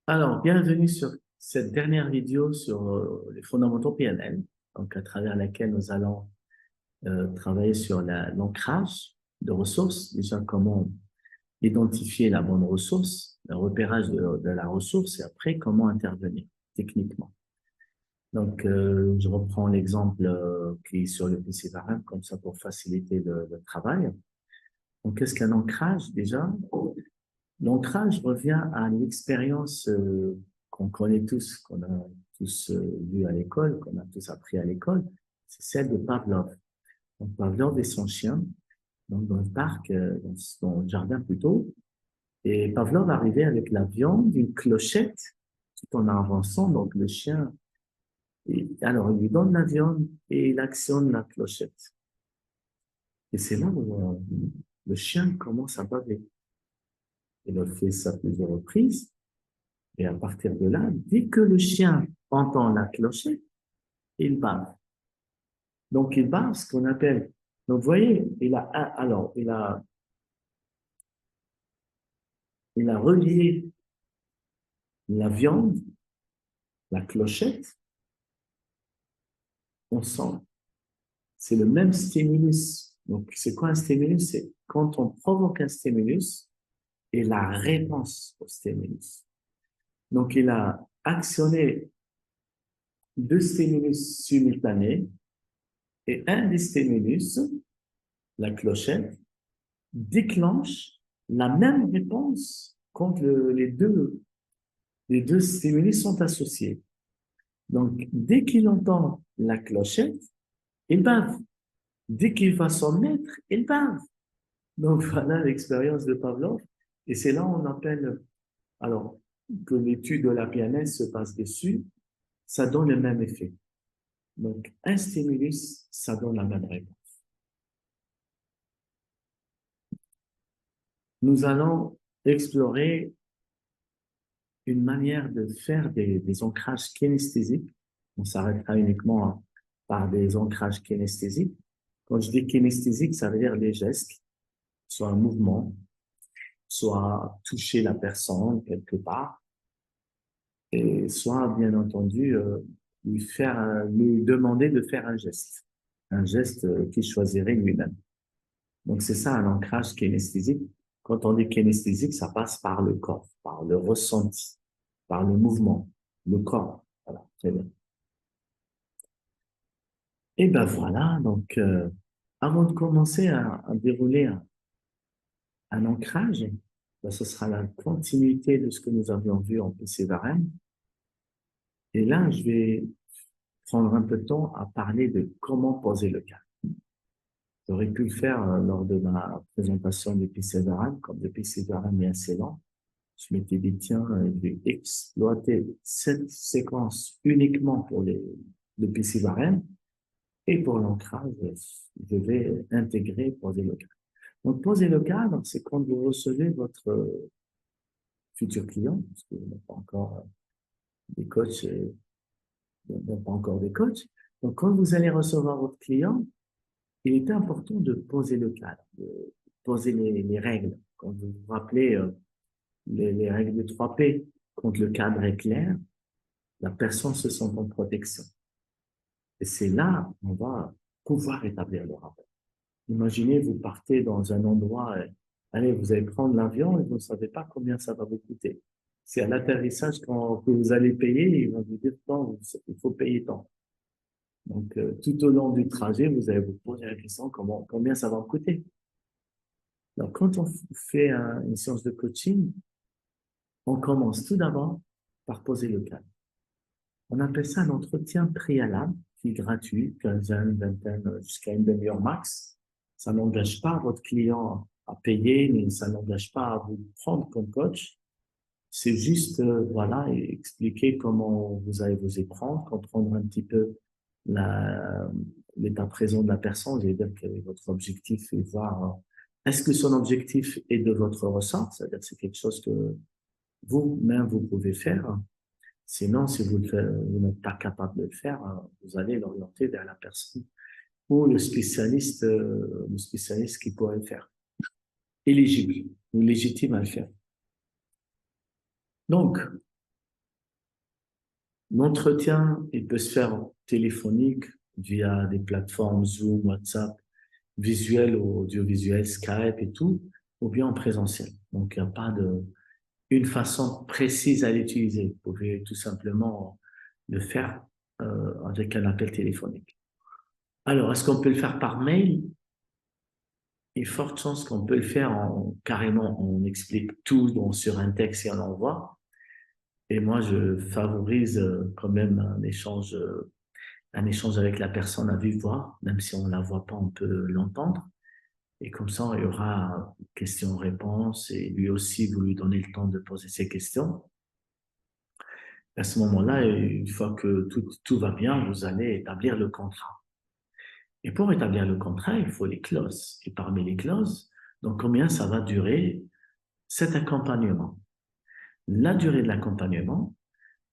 Alors, bienvenue sur cette dernière vidéo sur les fondamentaux PNL, donc à travers laquelle nous allons travailler sur l'ancrage de ressources, déjà comment identifier la bonne ressource, le repérage de la ressource et après comment intervenir techniquement. Donc, je reprends l'exemple qui est sur le PC Variable, comme ça pour faciliter le travail. Donc, qu'est-ce qu'un ancrage déjà? L'ancrage revient à l'expérience qu'on connaît tous, qu'on a tous vu à l'école, qu'on a tous appris à l'école, c'est celle de Pavlov. Donc Pavlov et son chien, donc dans le parc, dans le jardin plutôt, et Pavlov arrivait avec la viande, une clochette, tout en avançant, donc le chien, alors il lui donne la viande et il actionne la clochette. Et c'est là où le chien commence à baver. Il a fait ça plusieurs reprises. Et à partir de là, dès que le chien entend la clochette, il bave. Donc, il bave ce qu'on appelle. Donc, vous voyez, alors, il a relié la viande, la clochette, ensemble. C'est le même stimulus. Donc, c'est quoi un stimulus? C'est quand on provoque un stimulus et la réponse au stimulus. Donc, il a actionné deux stimulus simultanés et un des stimulus, la clochette, déclenche la même réponse quand les deux stimuli sont associés. Donc, dès qu'il entend la clochette, il bave. Dès qu'il va s'en mettre, il bave. Donc, voilà l'expérience de Pavlov. Et c'est là où on appelle, alors, que l'étude de la PNL se passe dessus, ça donne le même effet. Donc, un stimulus, ça donne la même réponse. Nous allons explorer une manière de faire des ancrages kinesthésiques. On s'arrêtera uniquement par des ancrages kinesthésiques. Quand je dis kinesthésique, ça veut dire les gestes, soit un mouvement, soit toucher la personne quelque part, et soit, bien entendu, lui demander de faire un geste qu'il choisirait lui-même. Donc, c'est ça un ancrage kinesthésique. Quand on dit kinesthésique, ça passe par le corps, par le ressenti, par le mouvement, le corps. Voilà, très bien. Et ben voilà, donc avant de commencer à dérouler un ancrage, ben, ce sera la continuité de ce que nous avions vu en PC Varenne. Et là, je vais prendre un peu de temps à parler de comment poser le cadre. J'aurais pu le faire lors de ma présentation du PC Varenne, comme le PC Varenne est assez lent. Je m'étais dit, tiens, je vais exploiter cette séquence uniquement pour le PC Varenne. Et pour l'ancrage, je vais intégrer, poser le cadre. Donc, poser le cadre, c'est quand vous recevez votre futur client, parce que vous n'êtes pas encore des coachs, vous n'êtes pas encore des coachs. Donc, quand vous allez recevoir votre client, il est important de poser le cadre, de poser les règles. Quand vous vous rappelez les règles de 3P, quand le cadre est clair, la personne se sent en protection. Et c'est là qu'on va pouvoir établir le rapport. Imaginez, vous partez dans un endroit, allez, vous allez prendre l'avion et vous ne savez pas combien ça va vous coûter. C'est à l'atterrissage que vous allez payer, ils vont vous dire, non, il faut payer tant. Donc, tout au long du trajet, vous allez vous poser la question, combien ça va me coûter? Donc, quand on fait une séance de coaching, on commence tout d'abord par poser le cadre. On appelle ça un entretien préalable, qui est gratuit, quinzaine, vingtaine, jusqu'à une demi-heure max. Ça n'engage pas votre client à payer, mais ça n'engage pas à vous prendre comme coach. C'est juste, voilà, expliquer comment vous allez vous y prendre, comprendre un petit peu l'état présent de la personne, c'est-à-dire quel est votre objectif et voir, est-ce que son objectif est de votre ressort, c'est-à-dire que c'est quelque chose que vous-même vous pouvez faire. Sinon, si vous n'êtes pas capable de le faire, vous allez l'orienter vers la personne ou le spécialiste qui pourrait le faire. Éligible ou légitime à le faire. Donc, L'entretien, il peut se faire téléphonique via des plateformes Zoom, WhatsApp, visuel ou audiovisuel, Skype et tout, ou bien en présentiel. Donc, il n'y a pas une façon précise à l'utiliser. Vous pouvez tout simplement le faire avec un appel téléphonique. Alors, est-ce qu'on peut le faire par mail? Il y a forte chance qu'on peut le faire carrément, on explique tout sur un texte et on l'envoie. Et moi, je favorise quand même un échange avec la personne à vive voix, même si on ne la voit pas, on peut l'entendre. Et comme ça, il y aura questions-réponses et lui aussi, vous lui donnez le temps de poser ses questions. À ce moment-là, une fois que tout va bien, vous allez établir le contrat. Et pour établir le contrat, il faut les clauses. Et parmi les clauses, donc combien ça va durer cet accompagnement? La durée de l'accompagnement,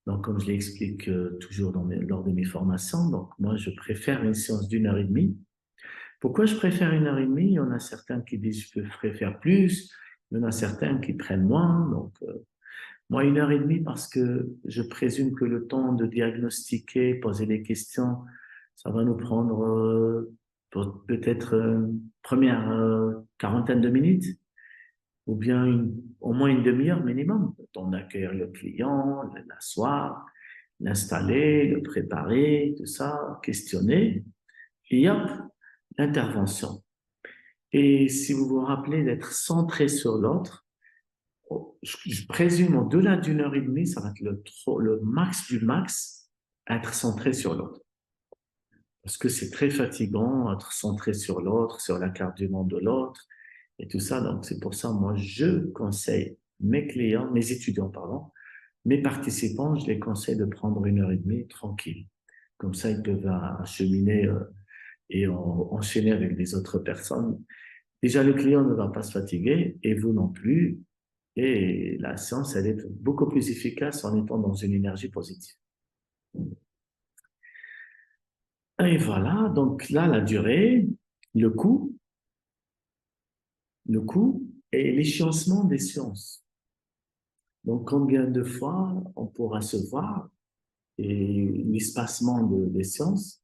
donc comme je l'explique toujours lors de mes formations, donc moi je préfère une séance d'1 heure et demie. Pourquoi je préfère 1 heure et demie? Il y en a certains qui disent je préfère plus, il y en a certains qui prennent moins. Donc moi 1 heure et demie parce que je présume que le temps de diagnostiquer, poser des questions, ça va nous prendre peut-être première quarantaine de minutes ou bien au moins une demi-heure minimum. Le temps d'accueillir le client, l'asseoir, l'installer, le préparer, tout ça, questionner, et hop, l'intervention. Et si vous vous rappelez d'être centré sur l'autre, je présume au-delà d'1 heure et demie, ça va être le max du max, être centré sur l'autre. Parce que c'est très fatigant, être centré sur l'autre, sur la carte du monde de l'autre, et tout ça. Donc, c'est pour ça, moi, je conseille mes clients, mes étudiants, pardon, mes participants, je les conseille de prendre 1 heure et demie tranquille. Comme ça, ils peuvent acheminer et enchaîner avec les autres personnes. Déjà, le client ne va pas se fatiguer et vous non plus. Et la séance, elle est beaucoup plus efficace en étant dans une énergie positive. Et voilà, donc là, la durée, le coût, le coût et l'échéancement des séances. Donc, combien de fois on pourra se voir et l'espacement des séances.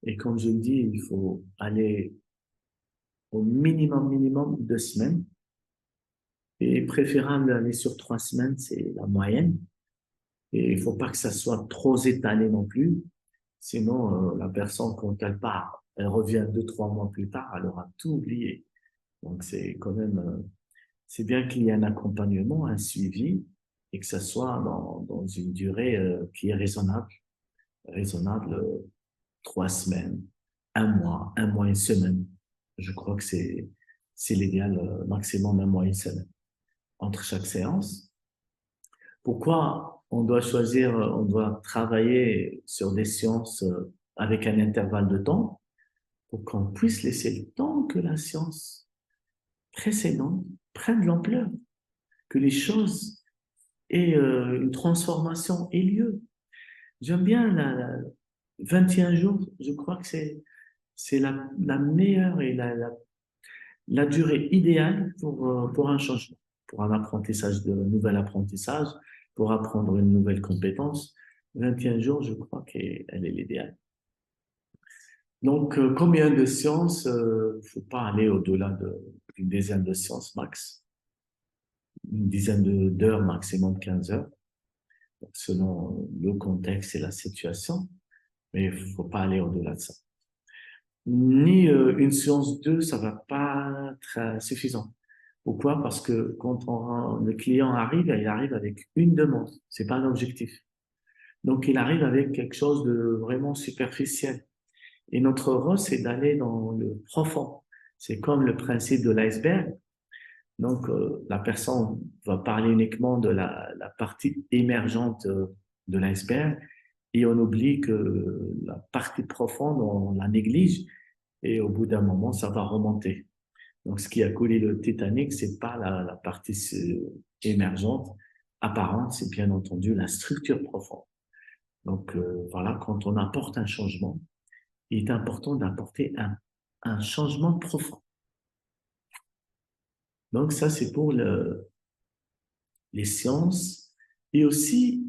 Et comme je le dis, il faut aller au minimum 2 semaines. Et préférable d'aller sur 3 semaines, c'est la moyenne. Et il ne faut pas que ça soit trop étalé non plus. Sinon, la personne, quand elle part, elle revient 2, 3 mois plus tard, elle aura tout oublié. Donc, c'est quand même, c'est bien qu'il y ait un accompagnement, un suivi, et que ça soit dans une durée qui est raisonnable. Raisonnable, 3 semaines, un mois, une semaine. Je crois que c'est l'idéal maximum, un mois, une semaine entre chaque séance. Pourquoi on doit choisir, on doit travailler sur des séances avec un intervalle de temps pour qu'on puisse laisser le temps que la séance précédente prenne de l'ampleur, que les choses aient une transformation ait lieu. J'aime bien 21 jours, je crois que c'est la meilleure et la durée idéale pour un changement, pour un apprentissage de nouvel apprentissage, pour apprendre une nouvelle compétence. 21 jours, je crois qu'elle est l'idéal. Donc, combien de séances? Faut pas aller au-delà d'une dizaine de séances max, une dizaine d'heures, maximum 15 heures, selon le contexte et la situation, mais il faut pas aller au-delà de ça. Ni une séance 2, ça va pas être suffisant. Pourquoi? Parce que quand le client arrive, il arrive avec une demande. C'est pas un objectif. Donc, il arrive avec quelque chose de vraiment superficiel. Et notre rôle, c'est d'aller dans le profond. C'est comme le principe de l'iceberg. Donc, la personne va parler uniquement de la partie émergente de l'iceberg et on oublie que la partie profonde, on la néglige et au bout d'un moment, ça va remonter. Donc, ce qui a coulé le Titanic, c'est pas la partie émergente, apparente, c'est bien entendu la structure profonde. Donc, voilà, quand on apporte un changement, il est important d'apporter un changement profond. Donc, ça, c'est pour les sciences. Et aussi,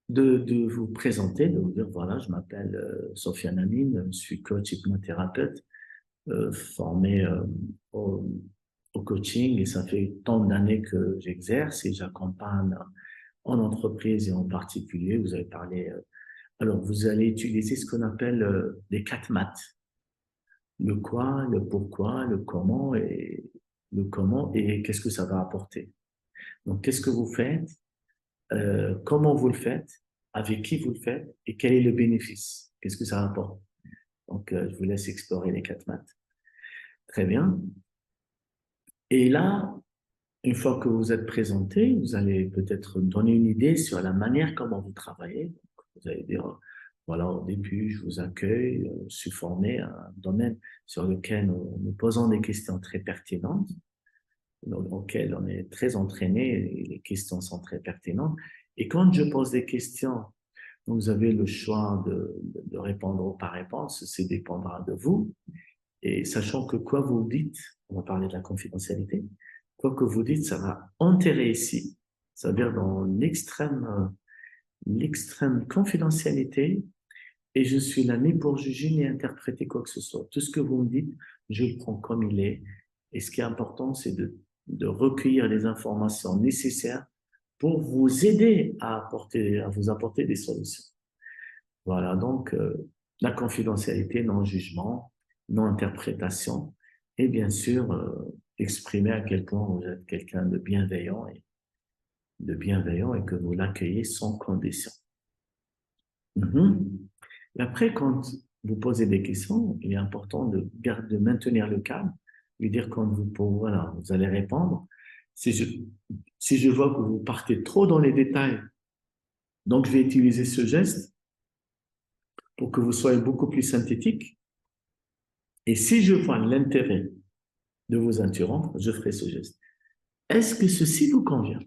de vous présenter, de vous dire, voilà, je m'appelle Sofiane Amine, je suis coach hypnothérapeute, formé au, au coaching et ça fait tant d'années que j'exerce et j'accompagne en entreprise et en particulier. Vous avez parlé, alors vous allez utiliser ce qu'on appelle les 4 maths. Le quoi, le pourquoi, le comment et qu'est-ce que ça va apporter. Donc, qu'est-ce que vous faites, comment vous le faites, avec qui vous le faites et quel est le bénéfice, qu'est-ce que ça apporte. Donc, je vous laisse explorer les 4 maths. Très bien. Et là, une fois que vous êtes présenté, vous allez peut-être donner une idée sur la manière comment vous travaillez. Vous allez dire, voilà, au début, je vous accueille, je suis formé à un domaine sur lequel nous posons des questions très pertinentes, dans lequel on est très entraîné, et les questions sont très pertinentes. Et quand je pose des questions, vous avez le choix de répondre par réponse, c'est dépendra de vous. Et sachant que quoi vous dites, on va parler de la confidentialité, quoi que vous dites, ça va enterrer ici, c'est-à-dire dans l'extrême confidentialité, et je suis là ni pour juger ni interpréter quoi que ce soit. Tout ce que vous me dites, je le prends comme il est. Et ce qui est important, c'est de recueillir les informations nécessaires pour vous aider à vous apporter des solutions. Voilà, donc la confidentialité, non-jugement, non-interprétation, et bien sûr, exprimer à quel point vous êtes quelqu'un de bienveillant et que vous l'accueillez sans condition. Mhm. Et après, quand vous posez des questions, il est important de maintenir le calme, lui dire quand voilà, vous allez répondre. Si je, si je vois que vous partez trop dans les détails, donc je vais utiliser ce geste pour que vous soyez beaucoup plus synthétique. Et si je vois l'intérêt de vous interrompre, je ferai ce geste. Est-ce que ceci vous convient?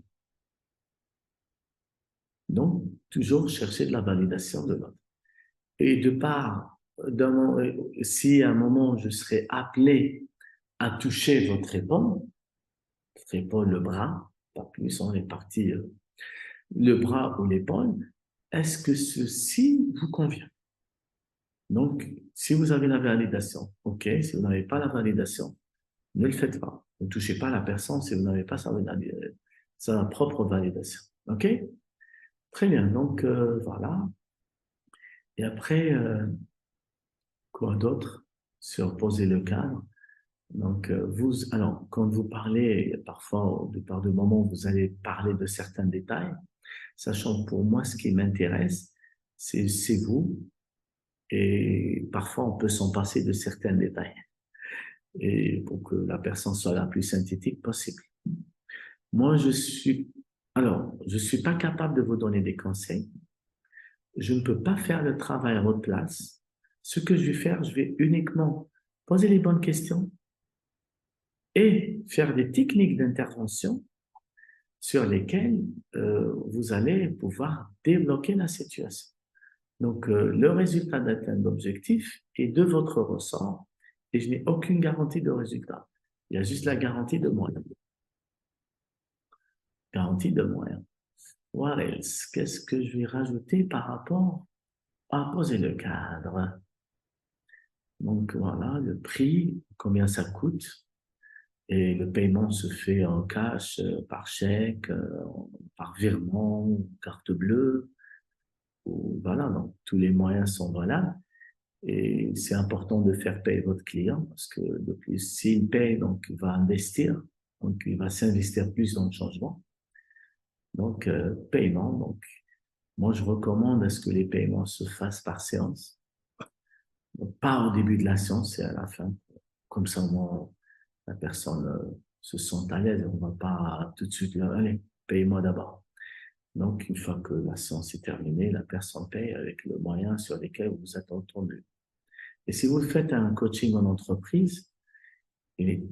Donc, toujours chercher de la validation de l'autre. Et de part, si à un moment je serai appelé à toucher votre épaule, le bras, pas plus, on est parti, le bras ou l'épaule, est-ce que ceci vous convient? Donc, si vous avez la validation, ok, si vous n'avez pas la validation, ne le faites pas. Ne touchez pas la personne si vous n'avez pas sa propre validation. OK? Très bien. Donc, voilà. Et après, quoi d'autre? Sur poser le cadre. Donc, alors, quand vous parlez, parfois, au départ du moment, vous allez parler de certains détails, sachant que pour moi, ce qui m'intéresse, c'est vous. Et parfois, on peut s'en passer de certains détails. Et pour que la personne soit la plus synthétique possible. Moi, je suis pas capable de vous donner des conseils. Je ne peux pas faire le travail à votre place. Ce que je vais faire, je vais uniquement poser les bonnes questions et faire des techniques d'intervention sur lesquelles vous allez pouvoir débloquer la situation. Donc, le résultat d'atteindre l'objectif est de votre ressort et je n'ai aucune garantie de résultat. Il y a juste la garantie de moyens. Garantie de moyens. What else? Qu'est-ce que je vais rajouter par rapport à poser le cadre? Donc voilà, le prix, combien ça coûte, et le paiement se fait en cash, par chèque, par virement, carte bleue, ou voilà, donc tous les moyens sont valables. Et c'est important de faire payer votre client parce que de plus, s'il paye, donc il va investir, donc il va s'investir plus dans le changement. Donc, paiement, donc moi je recommande à ce que les paiements se fassent par séance. Donc, pas au début de la séance, c'est à la fin. Comme ça, moi, la personne se sent à l'aise. On ne va pas tout de suite dire, allez, paye-moi d'abord. Donc, une fois que la séance est terminée, la personne paye avec le moyen sur lequel vous vous êtes entendu. Et si vous faites un coaching en entreprise,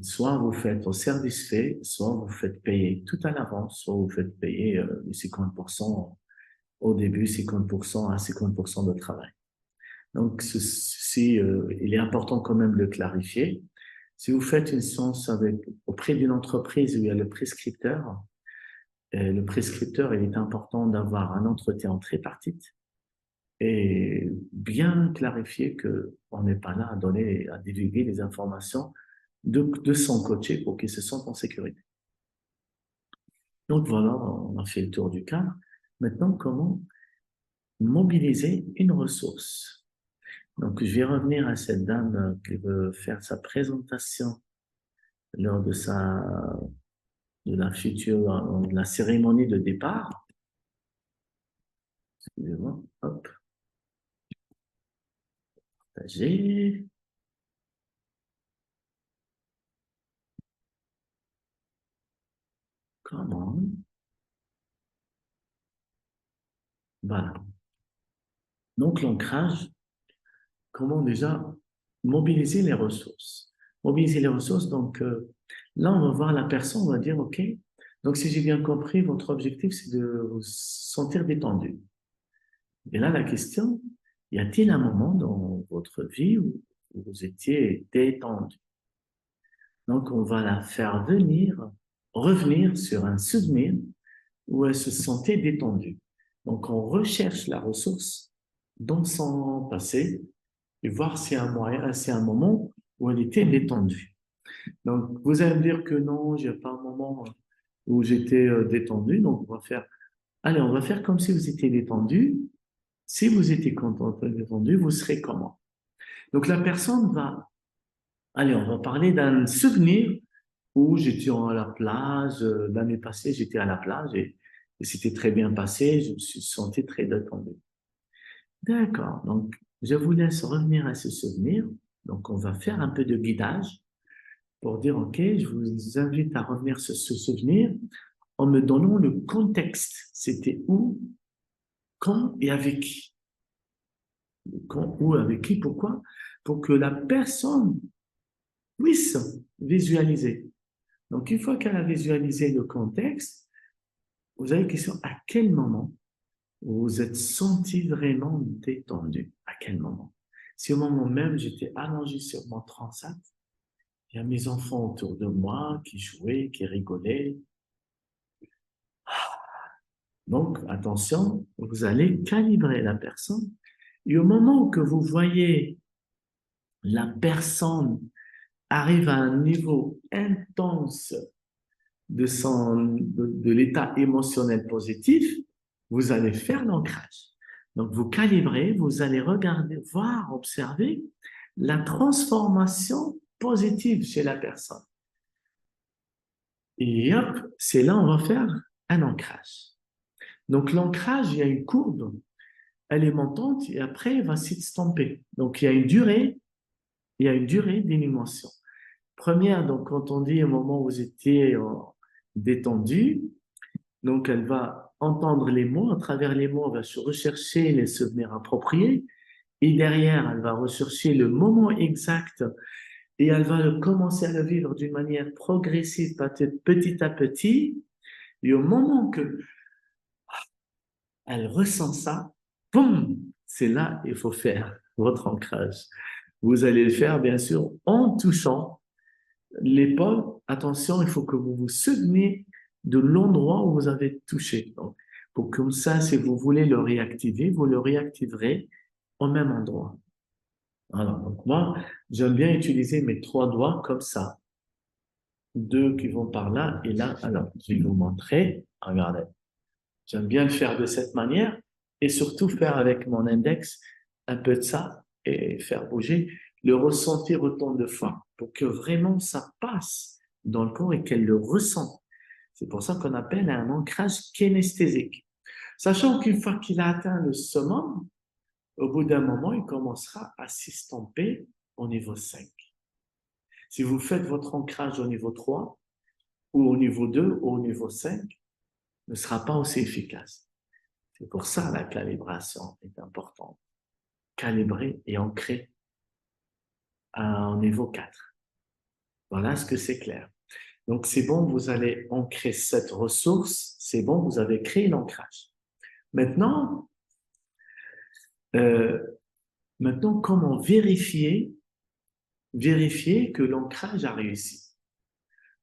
soit vous faites au service fait, soit vous faites payer tout à l'avance, soit vous faites payer les 50% au début, 50% à 50% de travail. Donc, il est important quand même de le clarifier. Si vous faites une séance auprès d'une entreprise où il y a le prescripteur, le prescripteur, il est important d'avoir un entretien en tripartite et bien clarifier qu'on n'est pas là à donner, à divulguer les informations de son coaché pour qu'il se sente en sécurité. Donc voilà, on a fait le tour du cadre. Maintenant, comment mobiliser une ressource? Donc, je vais revenir à cette dame qui veut faire sa présentation lors de la future, de la cérémonie de départ. Excusez-moi, hop, partager. Comment? Voilà. Donc, l'ancrage, comment déjà mobiliser les ressources? Mobiliser les ressources, donc là, on va voir la personne, on va dire, OK, donc si j'ai bien compris, votre objectif, c'est de vous sentir détendu. Et là, la question, y a-t-il un moment dans votre vie où vous étiez détendu? Donc, on va la faire revenir sur un souvenir où elle se sentait détendue. Donc, on recherche la ressource dans son passé et voir si c'est un moment où elle était détendue. Donc, vous allez me dire que non, j'ai pas un moment où j'étais détendu. Donc, on va faire comme si vous étiez détendu. Si vous étiez content, détendu, vous serez comment? Donc, la personne on va parler d'un souvenir où j'étais à la plage, l'année passée, j'étais à la plage et c'était très bien passé, je me suis senti très détendu. D'accord, donc je vous laisse revenir à ce souvenir. Donc on va faire un peu de guidage pour dire, OK, je vous invite à revenir sur ce souvenir en me donnant le contexte. C'était où, quand et avec qui. Quand, où, avec qui, pourquoi? Pour que la personne puisse visualiser. Donc une fois qu'elle a visualisé le contexte, vous avez la question, à quel moment vous vous êtes senti vraiment détendu? À quel moment? Si au moment même, j'étais allongé sur mon transat, il y a mes enfants autour de moi qui jouaient, qui rigolaient. Donc, attention, vous allez calibrer la personne. Et au moment où que vous voyez la personne arrive à un niveau intense de l'état émotionnel positif, vous allez faire l'ancrage. Donc, vous calibrez, vous allez regarder, voir, observer la transformation positive chez la personne. Et hop, c'est là on va faire un ancrage. Donc, l'ancrage, il y a une courbe, elle est montante et après, elle va s'estomper. Donc, il y a une durée d'élimination. Première, donc, quand on dit au moment où vous étiez détendu, donc elle va entendre les mots, à travers les mots, elle va rechercher les souvenirs appropriés, et derrière, elle va rechercher le moment exact, et elle va commencer à le vivre d'une manière progressive, petit à petit, et au moment que elle ressent ça, boum, c'est là il faut faire votre ancrage. Vous allez le faire, bien sûr, en touchant l'épaule. Attention, il faut que vous vous souveniez de l'endroit où vous avez touché. Donc, pour comme ça, si vous voulez le réactiver, vous le réactiverez au même endroit. Voilà. Donc, moi, j'aime bien utiliser mes 3 doigts comme ça. 2 qui vont par là et là. Alors, je vais vous montrer. Regardez. J'aime bien le faire de cette manière et surtout faire avec mon index un peu de ça et faire bouger, le ressentir autant de fois pour que vraiment ça passe dans le corps et qu'elle le ressent. C'est pour ça qu'on appelle un ancrage kinesthésique. Sachant qu'une fois qu'il a atteint le summum, au bout d'un moment, il commencera à s'estomper au niveau 5. Si vous faites votre ancrage au niveau 3, ou au niveau 2, ou au niveau 5, ne sera pas aussi efficace. C'est pour ça la calibration est importante. Calibrer et ancrer au niveau 4. Voilà ce que c'est clair. Donc, c'est bon, vous allez ancrer cette ressource. C'est bon, vous avez créé l'ancrage. Maintenant, euh, comment vérifier que l'ancrage a réussi?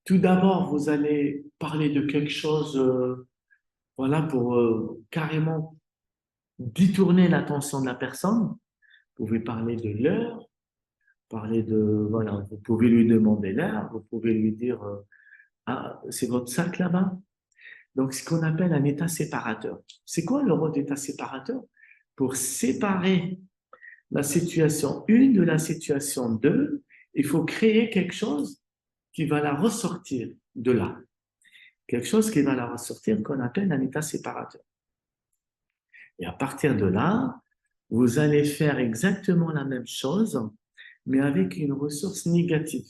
Tout d'abord, vous allez parler de quelque chose Voilà pour carrément détourner l'attention de la personne. Vous pouvez parler de l'heure, parler de, voilà, vous pouvez lui demander l'heure, vous pouvez lui dire, ah, c'est votre sac là-bas? Donc, ce qu'on appelle un état séparateur. C'est quoi le rôle d'état séparateur? Pour séparer la situation 1 de la situation 2, il faut créer quelque chose qui va la ressortir de là. Quelque chose qui va la ressortir qu'on appelle un état séparateur. Et à partir de là, vous allez faire exactement la même chose, mais avec une ressource négative.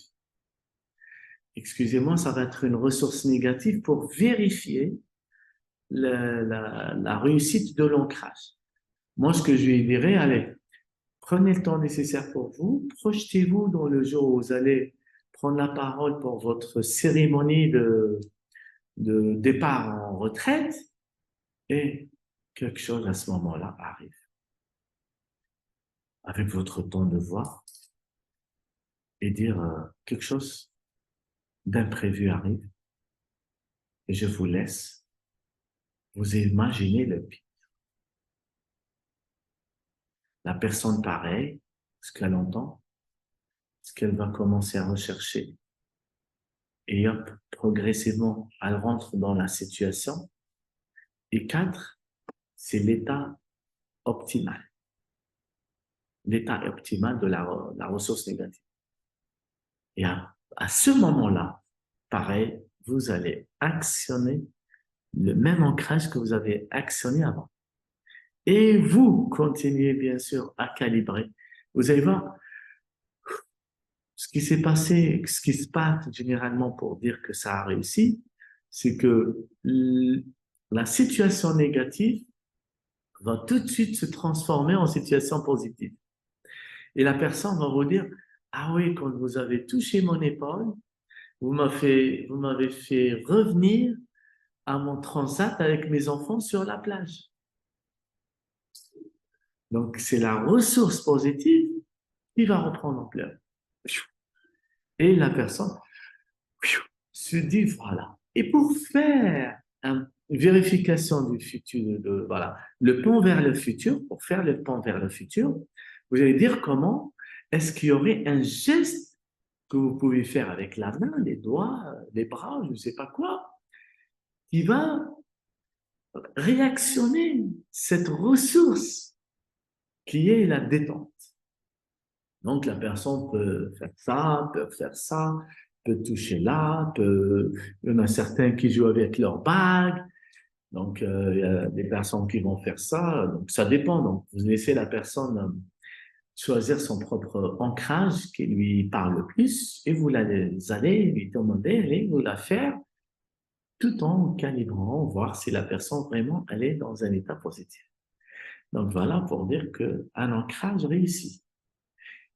Excusez-moi, ça va être une ressource négative pour vérifier la réussite de l'ancrage. Moi, ce que je lui dirais, allez, prenez le temps nécessaire pour vous, projetez-vous dans le jour où vous allez prendre la parole pour votre cérémonie de départ en retraite, et quelque chose à ce moment-là arrive. Avec votre ton de voix, et dire quelque chose d'imprévu arrive, et je vous laisse vous imaginer le pire. La personne pareille, ce qu'elle entend, ce qu'elle va commencer à rechercher, et hop, progressivement, elle rentre dans la situation. Et 4, c'est l'état optimal. L'état optimal de la ressource négative. Et à ce moment-là, pareil, vous allez actionner le même ancrage que vous avez actionné avant. Et vous continuez bien sûr à calibrer. Vous allez voir, ce qui s'est passé, ce qui se passe généralement pour dire que ça a réussi, c'est que la situation négative va tout de suite se transformer en situation positive. Et la personne va vous dire, ah oui, quand vous avez touché mon épaule, vous m'avez fait revenir à mon transat avec mes enfants sur la plage. Donc, c'est la ressource positive qui va reprendre ampleur. Et la personne se dit, voilà. Et pour faire une vérification du futur, voilà, le pont vers le futur, pour faire le pont vers le futur, vous allez dire comment est-ce qu'il y aurait un geste que vous pouvez faire avec la main, les doigts, les bras, je ne sais pas quoi, qui va réactionner cette ressource qui est la détente. Donc, la personne peut faire ça, peut toucher là, il y en a certains qui jouent avec leur bague. Donc, il y a des personnes qui vont faire ça. Donc, ça dépend. Donc, vous laissez la personne choisir son propre ancrage qui lui parle le plus et vous allez lui demander, allez vous la faire tout en calibrant, voir si la personne vraiment elle est dans un état positif. Donc, voilà pour dire qu'un ancrage réussit.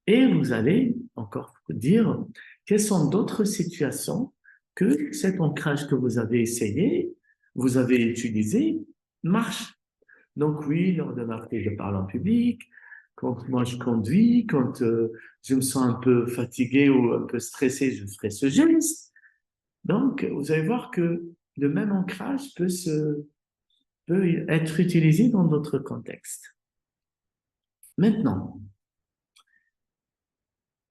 Et vous allez encore dire quelles sont d'autres situations que cet ancrage que vous avez essayé, vous avez utilisé, marche. Donc oui, lors de ma prise de parole en public, quand moi je conduis, quand je me sens un peu fatigué ou un peu stressé, je ferai ce geste. Donc, vous allez voir que le même ancrage peut être utilisé dans d'autres contextes. Maintenant,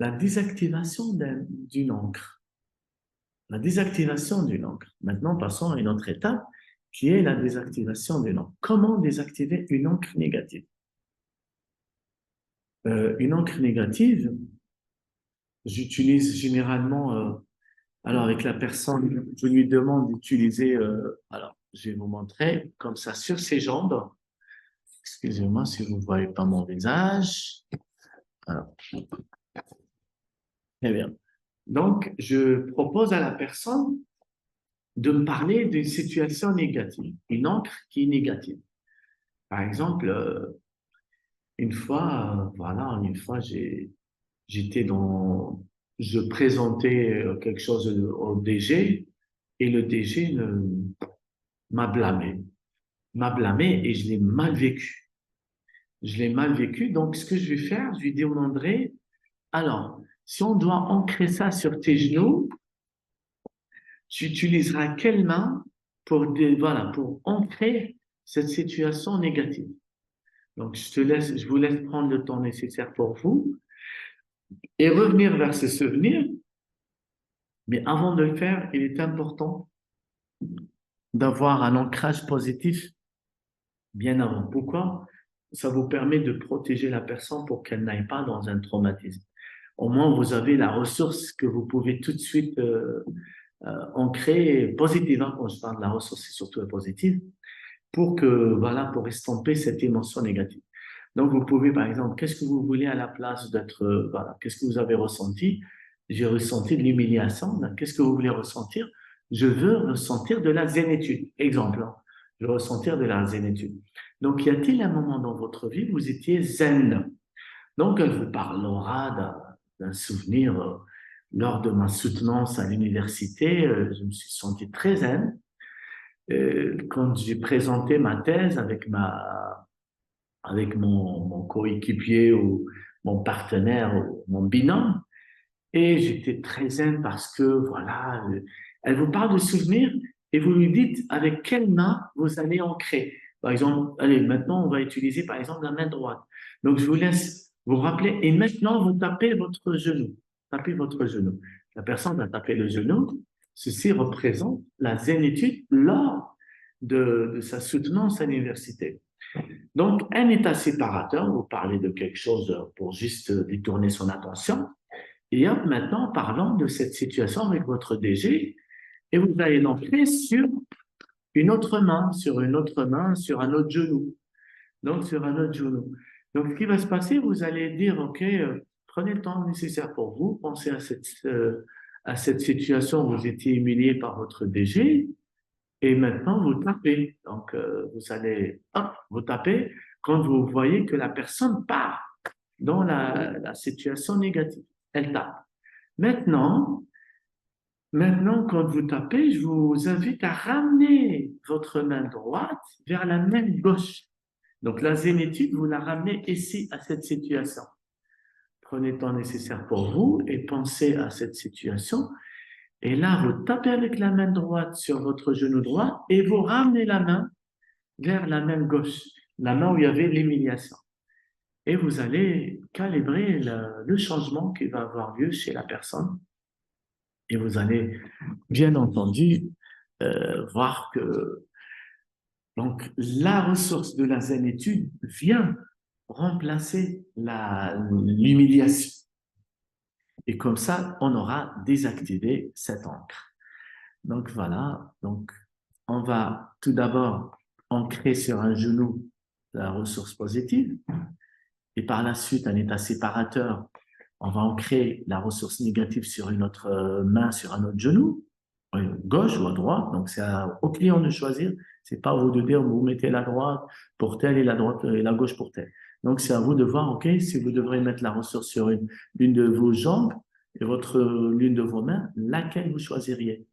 la désactivation d'une encre. La désactivation d'une encre. Maintenant, passons à une autre étape qui est la désactivation d'une encre. Comment désactiver une encre négative? Une encre négative, j'utilise généralement, alors avec la personne, je lui demande d'utiliser, alors je vais vous montrer comme ça sur ses jambes. Excusez-moi si vous ne voyez pas mon visage. Alors, très bien. Donc, je propose à la personne de me parler d'une situation négative, une encre qui est négative. Par exemple, une fois, j'étais je présentais quelque chose au DG et le DG m'a blâmé et je l'ai mal vécu. Je l'ai mal vécu, donc ce que je vais faire, je lui demanderai, alors, si on doit ancrer ça sur tes genoux, tu utiliseras quelle main voilà, pour ancrer cette situation négative. Donc, je vous laisse prendre le temps nécessaire pour vous et revenir vers ce souvenir. Mais avant de le faire, il est important d'avoir un ancrage positif bien avant. Pourquoi? Ça vous permet de protéger la personne pour qu'elle n'aille pas dans un traumatisme. Au moins, vous avez la ressource que vous pouvez tout de suite ancrer positive. Hein. Quand je parle de la ressource, c'est surtout positive pour que, voilà, pour estomper cette émotion négative. Donc, vous pouvez, par exemple, qu'est-ce que vous voulez à la place d'être, voilà, qu'est-ce que vous avez ressenti? J'ai ressenti de l'humiliation. Qu'est-ce que vous voulez ressentir? Je veux ressentir de la zénitude. Exemple, hein. Je veux ressentir de la zénitude. Donc, y a-t-il un moment dans votre vie où vous étiez zen? Donc, elle vous parlera d'un souvenir lors de ma soutenance à l'université. Je me suis senti très zen. Quand j'ai présenté ma thèse avec mon coéquipier ou mon partenaire ou mon binôme, et j'étais très zen parce que, voilà, elle vous parle de souvenirs et vous lui dites avec quelle main vous allez ancrer. Par exemple, allez, maintenant, on va utiliser, par exemple, la main droite. Donc, je vous laisse vous rappeler et maintenant, vous tapez votre genou. Tapez votre genou. La personne va taper le genou. Ceci représente la zénitude lors de sa soutenance à l'université. Donc, un état séparateur, vous parlez de quelque chose pour juste détourner son attention. Et hop, maintenant, parlons de cette situation avec votre DG et vous allez l'entrer sur une autre main, sur une autre main, sur un autre genou. Donc, sur un autre genou. Donc, ce qui va se passer, vous allez dire, OK, prenez le temps nécessaire pour vous, pensez à cette situation où vous étiez humilié par votre DG et maintenant, vous tapez. Donc, vous allez, hop, vous tapez quand vous voyez que la personne part dans la situation négative. Elle tape. Maintenant, quand vous tapez, je vous invite à ramener votre main droite vers la main gauche. Donc, la zénitude, vous la ramenez ici à cette situation. Prenez le temps nécessaire pour vous et pensez à cette situation. Et là, vous tapez avec la main droite sur votre genou droit et vous ramenez la main vers la main gauche, la main où il y avait l'humiliation. Et vous allez calibrer le changement qui va avoir lieu chez la personne. Et vous allez, bien entendu, voir que donc, la ressource de la zénitude vient remplacer l'humiliation. Et comme ça, on aura désactivé cette encre. Donc, voilà. Donc, on va tout d'abord ancrer sur un genou la ressource positive. Et par la suite, un état séparateur, on va ancrer la ressource négative sur une autre main, sur un autre genou, gauche ou à droite. Donc, c'est au client de choisir. C'est pas à vous de dire, vous mettez la droite pour tel et la droite et la gauche pour tel. Donc, c'est à vous de voir, OK, si vous devrez mettre la ressource sur l'une de vos jambes et l'une de vos mains, laquelle vous choisiriez.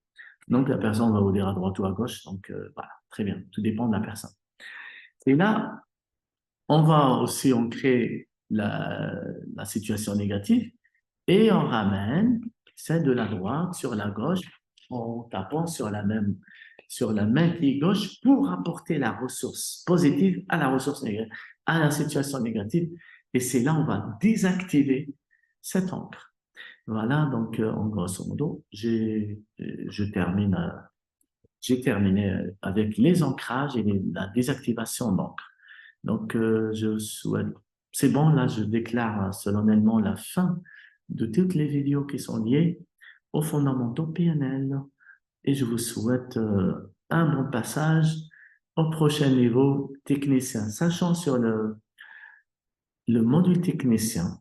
Donc, la personne va vous dire à droite ou à gauche. Donc, voilà, très bien. Tout dépend de la personne. Et là, on va aussi ancrer la situation négative et on ramène celle de la droite sur la gauche en tapant sur la main qui est gauche pour apporter la ressource positive à la ressource négative, à la situation négative. Et c'est là on va désactiver cette encre. Voilà, donc en grosso modo, j'ai terminé avec les ancrages et la désactivation d'encre. Donc, je souhaite, c'est bon, là, je déclare solennellement la fin de toutes les vidéos qui sont liées aux fondamentaux PNL. Et je vous souhaite un bon passage au prochain niveau technicien. Sachant sur le module technicien,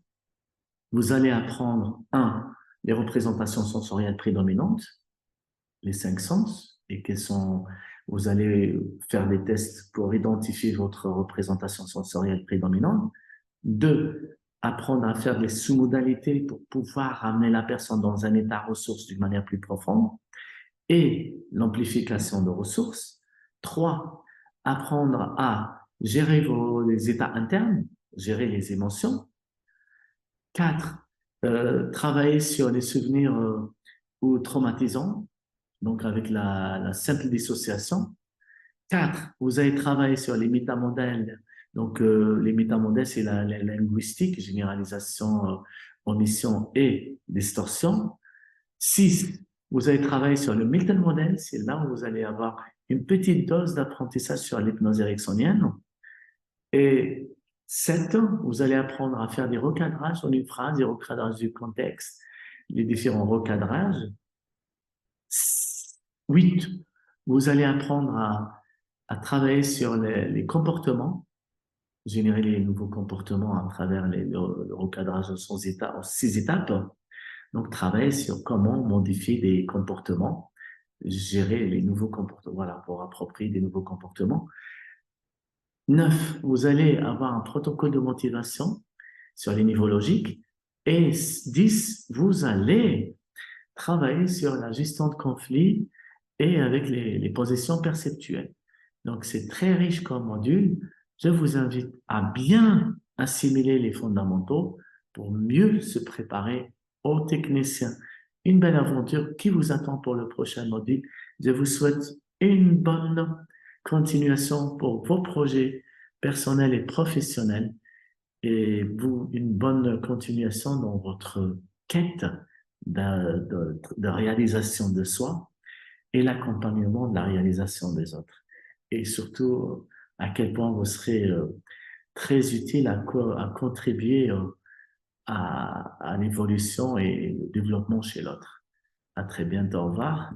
vous allez apprendre, les représentations sensorielles prédominantes, les 5 sens, et vous allez faire des tests pour identifier votre représentation sensorielle prédominante. 2, apprendre à faire des sous-modalités pour pouvoir ramener la personne dans un état ressource d'une manière plus profonde et l'amplification de ressources. 3, apprendre à gérer les états internes, gérer les émotions. 4, travailler sur les souvenirs ou traumatisants, donc avec la simple dissociation. 4, vous allez travailler sur les métamodèles. Donc, les métamodèles, c'est la linguistique, généralisation, omission et distorsion. 6, vous allez travailler sur le Milton Model. C'est là où vous allez avoir une petite dose d'apprentissage sur l'hypnose ericksonienne. Et 7, vous allez apprendre à faire des recadrages en une phrase, des recadrages du contexte, les différents recadrages. 8, vous allez apprendre à travailler sur les comportements, générer les nouveaux comportements à travers le recadrage en 6 étapes. Donc, travailler sur comment modifier des comportements, gérer les nouveaux comportements, voilà, pour approprier des nouveaux comportements. 9, vous allez avoir un protocole de motivation sur les niveaux logiques. Et 10, vous allez travailler sur la gestion de conflits et avec les positions perceptuelles. Donc, c'est très riche comme module. Je vous invite à bien assimiler les fondamentaux pour mieux se préparer aux techniciens. Une belle aventure qui vous attend pour le prochain module. Je vous souhaite une bonne continuation pour vos projets personnels et professionnels et vous, une bonne continuation dans votre quête de réalisation de soi et l'accompagnement de la réalisation des autres. Et surtout, à quel point vous serez très utile à contribuer à l'évolution et le développement chez l'autre. À très bientôt. Au revoir.